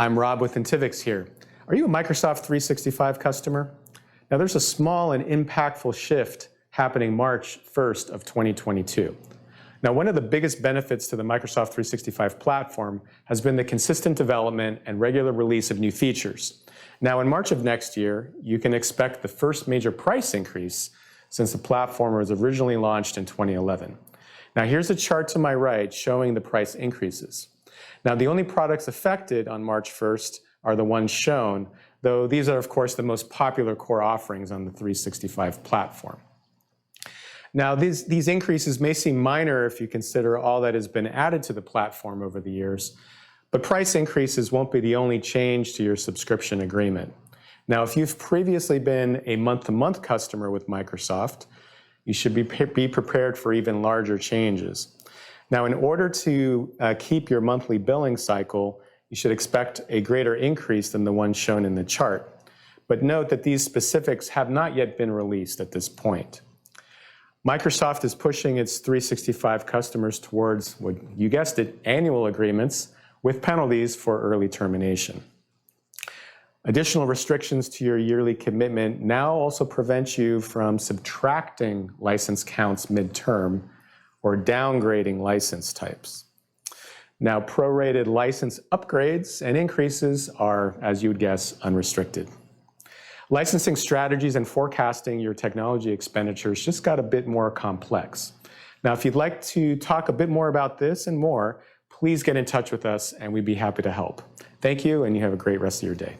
I'm Rob with Intivix here. Are you a Microsoft 365 customer? Now there's a small and impactful shift happening March 1st of 2022. Now one of the biggest benefits to the Microsoft 365 platform has been the consistent development and regular release of new features. Now in March of next year, you can expect the first major price increase since the platform was originally launched in 2011. Now here's a chart to my right showing the price increases. Now the only products affected on March 1st are the ones shown, though these are of course the most popular core offerings on the 365 platform. Now these increases may seem minor if you consider all that has been added to the platform over the years, but price increases won't be the only change to your subscription agreement. Now if you've previously been a month-to-month customer with Microsoft, you should be prepared for even larger changes. Now, in order to keep your monthly billing cycle, you should expect a greater increase than the one shown in the chart. But note that these specifics have not yet been released at this point. Microsoft is pushing its 365 customers towards, what you guessed it, annual agreements with penalties for early termination. Additional restrictions to your yearly commitment now also prevent you from subtracting license counts midterm or downgrading license types. Now, prorated license upgrades and increases are, as you would guess, unrestricted. Licensing strategies and forecasting your technology expenditures just got a bit more complex. Now, if you'd like to talk a bit more about this and more, please get in touch with us and we'd be happy to help. Thank you, and you have a great rest of your day.